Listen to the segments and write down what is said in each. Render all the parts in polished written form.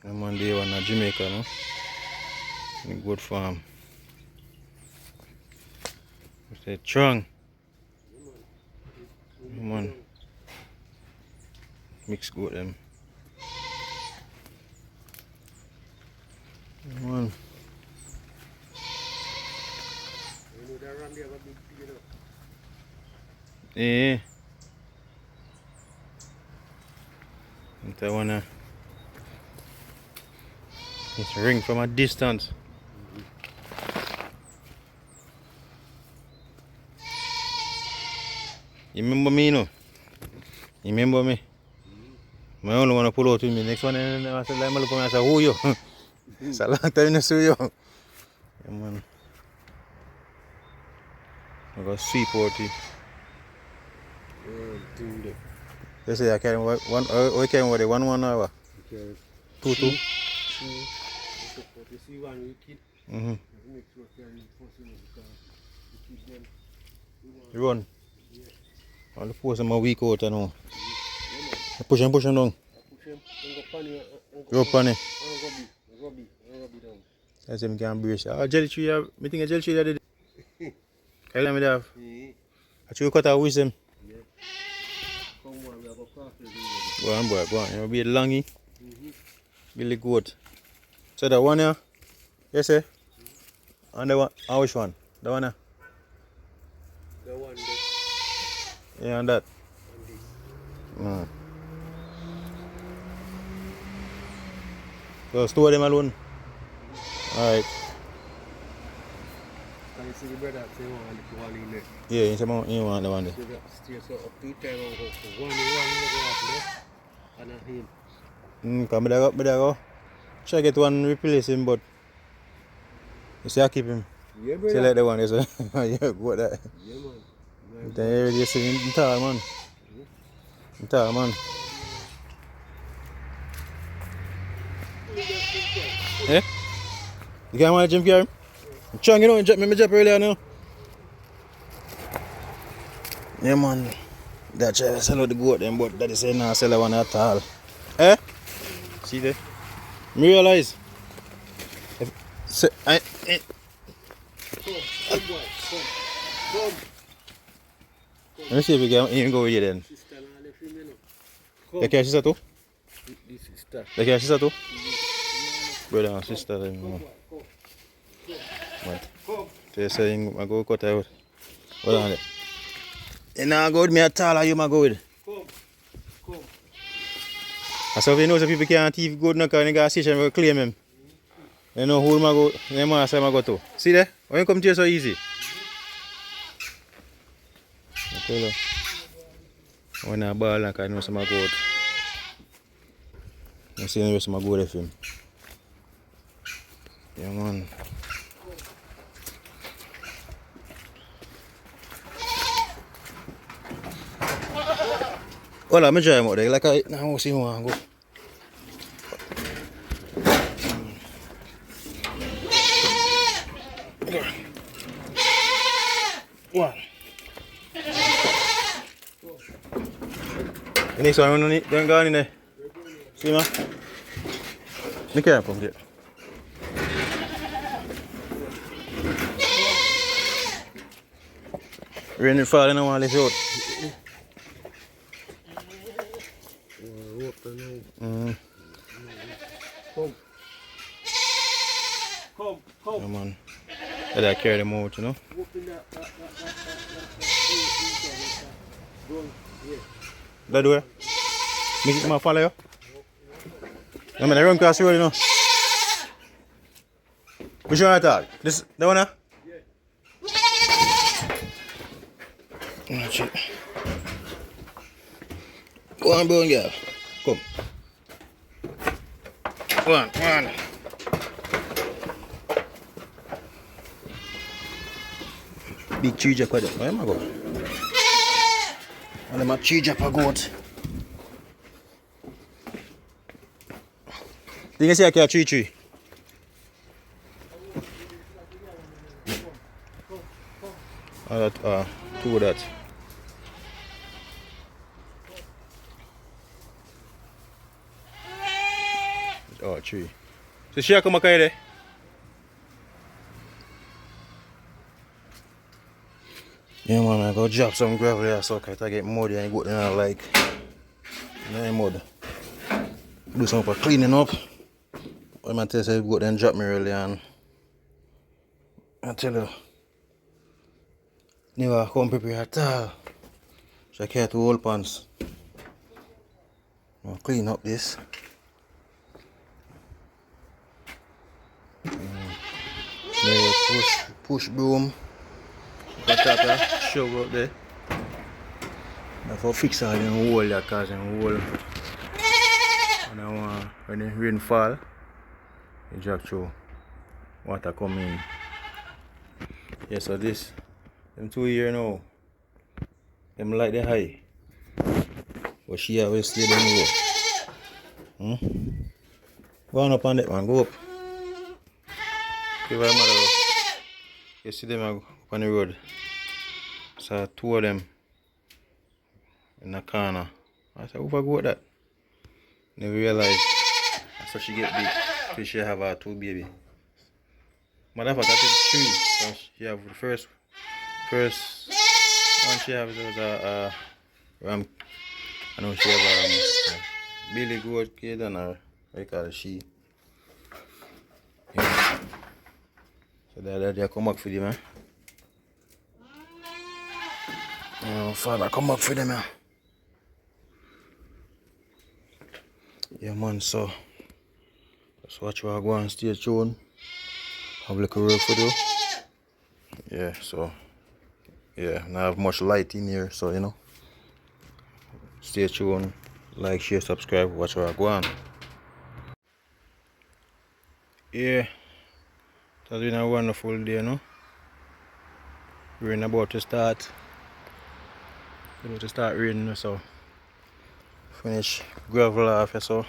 I'm on day one in Jamaica, no? In a goat farm. It's a strong. Come on. Mixed goat them. Come on. Yeah. That one it's ring from a distance. You remember me, you know? You remember me? I only want to pull out with me. Next one, I said, I'm looking at who you? It's a long time to see you. Yeah, man. I got sweep out here. They say I carry one, we carry what, 1 hour? 2. Mm-hmm. You run? I'll force them a week out and all. Push him down. Go pan it. That's him can brace. Jelly tree, I think a jelly tree that did. Can you let me have? I should cut out with him. Go on, boy, go on. You'll be a longy. Really good. So that one here? Yes, sir? And the one, which one? The one here? The one that. Yeah, and that. And this. So store them alone. Alright. Can you see the brother say one in there? Yeah, you want the one there. So up 2 times and go for one and a him. Come with go. Try to get one replace him, but you see I keep him. Yeah, brother. See like the one is yeah, go that. Yeah, man. Then you already see him tall, man. Tall, man. Eh? You can't want to jump here? Chung, you know, me jump earlier now. Yeah, man. That try to sell out the goat them, but that is saying not sell one at all. Eh? See there? Me realize. Come, boy, come. Let me see if we can even go with you then. Sister, now let him, you know. Come. You care sister too? This sister. You care sister too? Brother and sister then. Right. So you're saying I go cut out. Hold on there. You know go with me at all or you might go with? Come. So if you know some people can't thief good enough and you got a station will claim him. You know who I go, the master I go to. See there? When you come to you so easy. Okay, when I ball I know some go out. I see the rest of my go with him. Yeah man. Well, I'm enjoying it like I now see one go. One. The next one, don't go in there. See, man? Be careful there. Rain falling, I want to lift you out. Come. Yeah, man. I carry them out, you know. That door? Make it come follow you? I mean, I run across the road, you know. Which one at all? This, the one, huh? Yeah. Oh, shit. Go on, brown girl. Come. One. Big tree jump there. Where am I going? And I'm a tree jump goat. Think you see a tree? That, 2 of that. Oh, 3. So she come back there? Yeah man, I go drop some gravel here so I get muddy and go there like mud. Do some for cleaning up. When I tell you go there and drop me really and I tell you never come prepare at all. So I care to hold pants. I'll clean up this. Then push broom. Got that shovel up there. That's for fix all them hole there cause them hole. And I want when the rain fall, the jack through water come in. Yeah, so this them 2 years now. Them like the high. But she always stay down low. Go on up on that man, go up. Give her mother. You see them up on the road. So 2 of them in the corner. I said, who go with that? Never realized so she get big. So she have 2 baby. Mother that is 3. So she have the first one she have was a I know she have a Billy goat kid and a what you call it, she. Yeah. So they come back for them, man. Father come back for them, man. Yeah man, so just watch where I go and stay tuned. Have a little work for do. Yeah, so yeah, not have much light in here, so you know. Stay tuned, like, share, subscribe, watch where I go on. Yeah, it has been a wonderful day, no? Rain about to start. Raining, so finish gravel off, so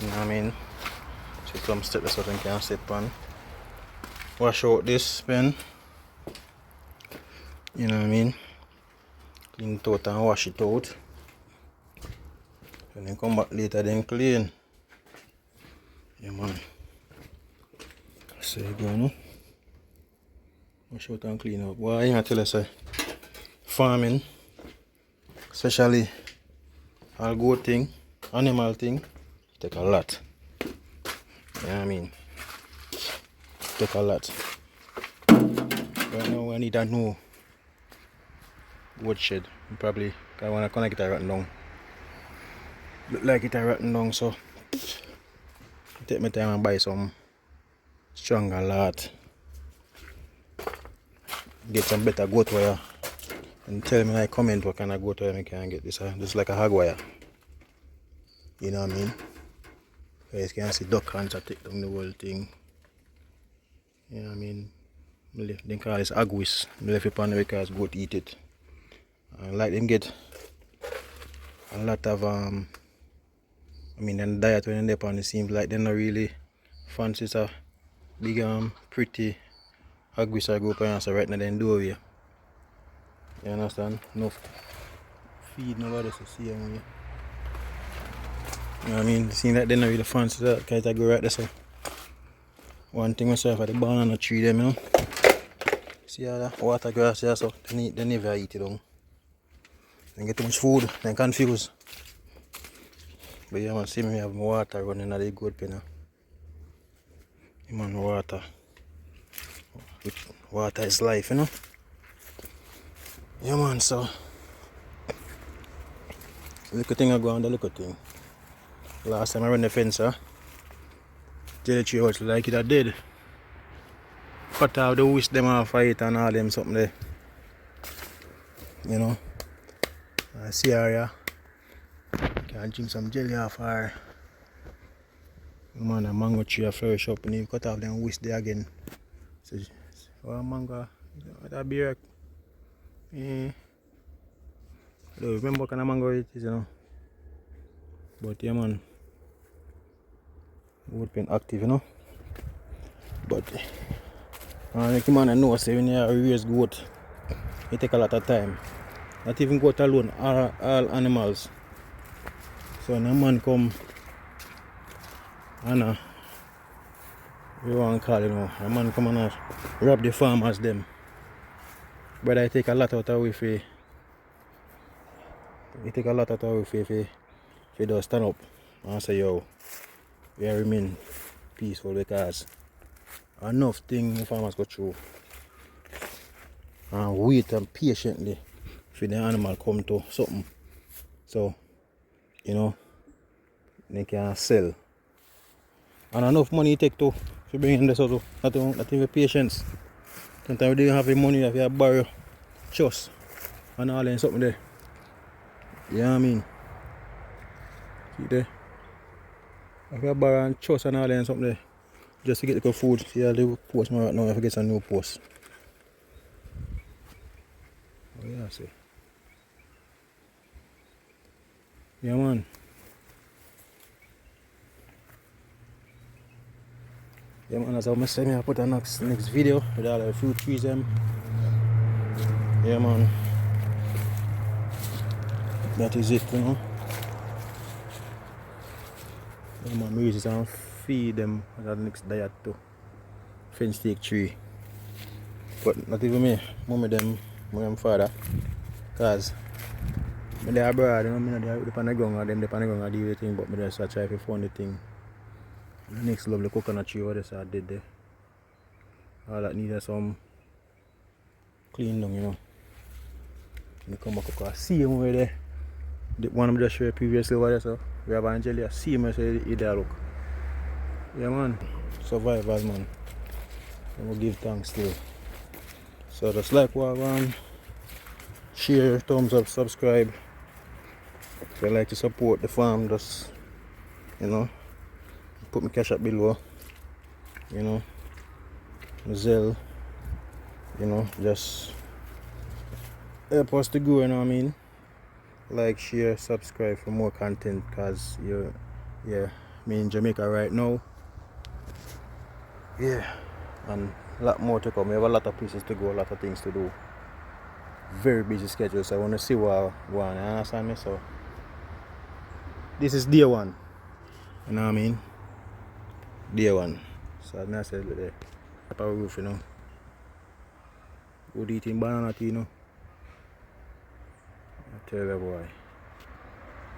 you know what I mean. So some step so I can sit on. Wash out this pen. You know what I mean? Clean it out and wash it out. And then come back later then clean. Yeah man. So you go no? Wash out and clean up. Well, I tell you say farming, especially all goat thing, animal thing, take a lot. You know what I mean? Take a lot. Right now I need a new goat shed. Probably I want to connect it right down. Look like it rotten down, so take my time and buy some stronger lot. Get some better goat wire. And tell me in the comment what kind of goat wire I can get this. Just like a hog wire. You know what I mean? You can see duck hunts take down the whole thing. You know what I mean? They call this agwis. I left it on the because goat eat it. And like them get a lot of I mean the diet when they're on it seems like they're not really fancy so big pretty agwis I go up and so right now then do here. You understand? No feed nobody to see them. You know what I mean? Seeing that they're not really fancy that because I go right there so one thing myself at the banana tree them, you know. See how that water grass here so they never eat it down. They get too much food, they confused. But yeah man, see me have my water running at the goat pen. Man, water. Water is life, you know. Yeah man, so little thing I go on the little thing. Last time I ran the fence, jelly tree house like it I did. Cut out the wish them off it and all them something there. You know. I see her yeah. Can drink some jelly off her. Man, a mango tree a flourish up and you cut off them wish there again. So mango that be right. Yeah. I don't remember what kind of mango it is, you know. But yeah man, would been active, you know. But like man I know say when you raise goat, it take a lot of time. Not even goat alone, all animals. So when a man come Anna, we want to call it now. A man come and rob the farmers them. But I take a lot out of if he take a lot out of if he does stand up and say yo, we remain peaceful because enough thing the farmers go through and wait and patiently for the animal come to something. So, you know, they can sell. And enough money you take to bring in this out, not even patience. Sometimes you don't have the money, you have to borrow trust and all and something there. You know what I mean? See there? You have to borrow and trust and all and something there. Just to get the food. See how the post right now, I have to get some new post. Oh yeah, see. Yeah man. Yeah man, as I say, I put a next video with all the fruit trees them. Yeah man. That is it, you know. Yeah man, we use it and feed them at the next diet too. Fence steak tree. But not even me, mommy them, my father. Cause when they are abroad, you know, they depend on the ground, them depend on the ground and do the thing, but I just try to find the thing. The next lovely coconut tree what I did there. All that needed some clean down, you know. And come back across. See him over there. The one I just showed previously over there, so we have Angelia. See him, so he there look. Yeah man, survivors man. And we'll give thanks still. So just like what I want, share, thumbs up, subscribe. If you like to support the farm, just you know, put my cash up below. You know, Zelle, you know, just help us to grow, you know what I mean? Like, share, subscribe for more content, cause yeah, me in Jamaica right now. Yeah, and a lot more to come. We have a lot of places to go, a lot of things to do. Very busy schedule, so I want to see what I want. You understand me? So this is day one. You know what I mean? Day one. So I'm not saying there. Up a roof, you know. Good eating banana tea, you know. I tell you boy.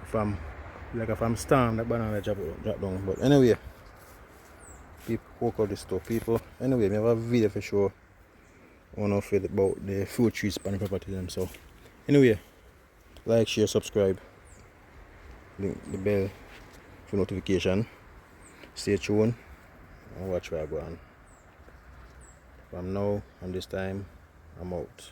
If I'm starving, that banana drop down. But anyway, people work out this stuff. People, anyway, I have a video for sure. I want to feel about the fruit trees and property them. So anyway, like, share, subscribe, link the bell for notification. Stay tuned and watch where I go on. From now and this time, I'm out.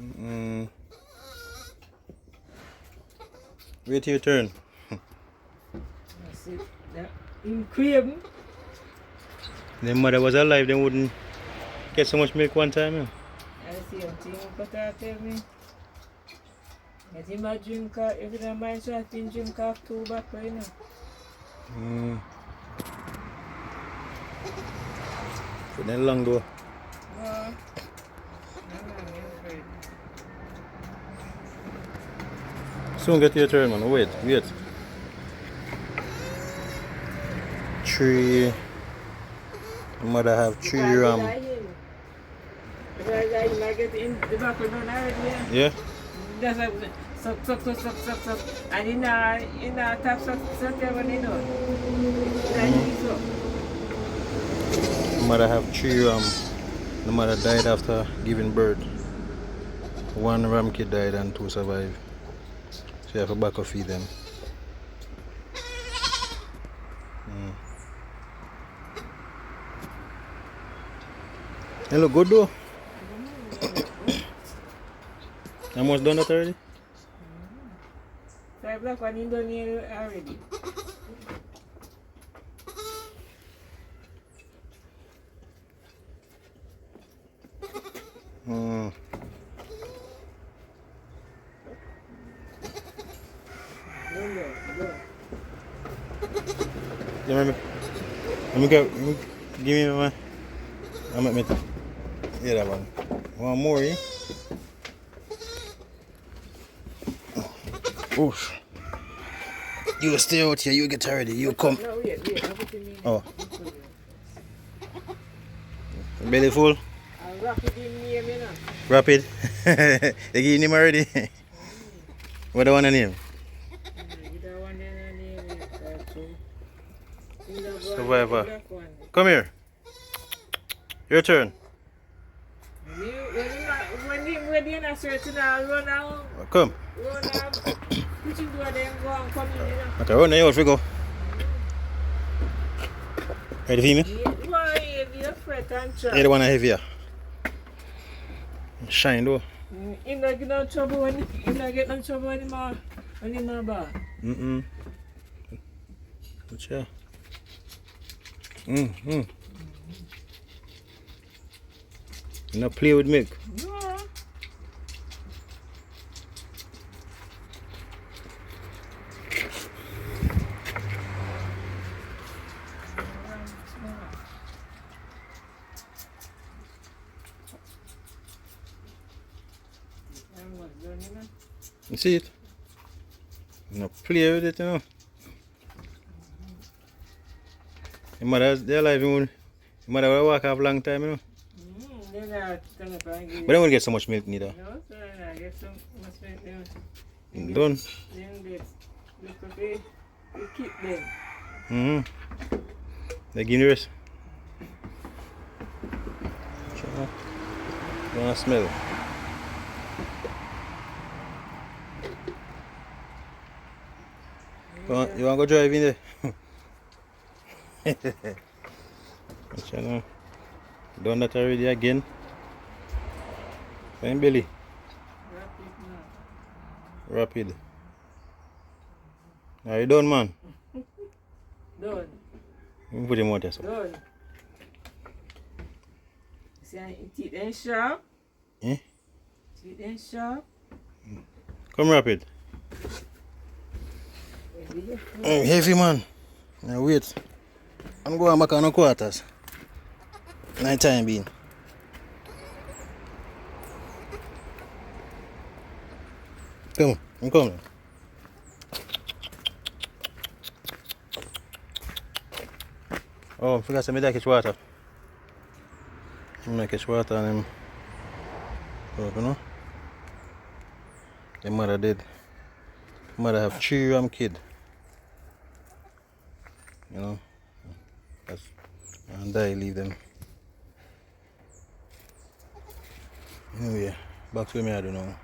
Mm. Wait till your turn. That's it. That in crib. Their mother was alive, they wouldn't get so much milk one time. Yeah. I see him thing but I tell me. Let him a drink if you don't mind so I can drink off 2 buckle, you know. Mm. Put that long though. No. I'm afraid. Soon get your turn, man. Wait. 3. Mother have 3 ram. Because I get in the buckle done already, yeah. Yeah? That's like suck. And in a tap suck when you know. Mother have 3 ram. The mother died after giving birth. 1 ram kid died and 2 survived. So you have to back up feed them. They look good though. Almost done that already? 5 o'clock when you done here already. Mm. Give me one. I'm at me. Yeah, that one. One more, eh? Oof. You stay out here, you get ready, you come. No, wait. I'll put him in. Oh. Belly full? I'll wrap it in here, you know. Rapid. They give him already. What do you want to name? Survivor. Come here. Your turn. When you're not certain, I'll run out. Come. Run out. Pushing door, then go and come in, you know. Okay, run now, go. Ready for me? Why, you're afraid and try. You're the one heavier. Shine though. You don't get no trouble when you don't get no trouble anymore when you're not bad. What's here? You not play with milk. No. You see it? You not play with it, you know. Your mother, they're alive, your mother will walk off a long time, you know. But they won't get so much milk neither. No, sir, I get so much milk. Done. Then they keep them. They give you the rest. You want to smell? You want to go drive in there? Done that already again. Fine belly. Rapid. Are you done, man? Done. You put him out there. So. Done. See, teeth ain't sharp. Eh? Teeth ain't sharp. Come rapid. Heavy, man. Now wait. I'm going back on the quarters. Night time being. Come, I'm coming. Oh, I forgot to make that catch water. I'm gonna catch water and him. Oh, you know? The mother dead. Mother have 3 ram kid. You know? That's, and die, leave them. Anyway, back to me, I don't know.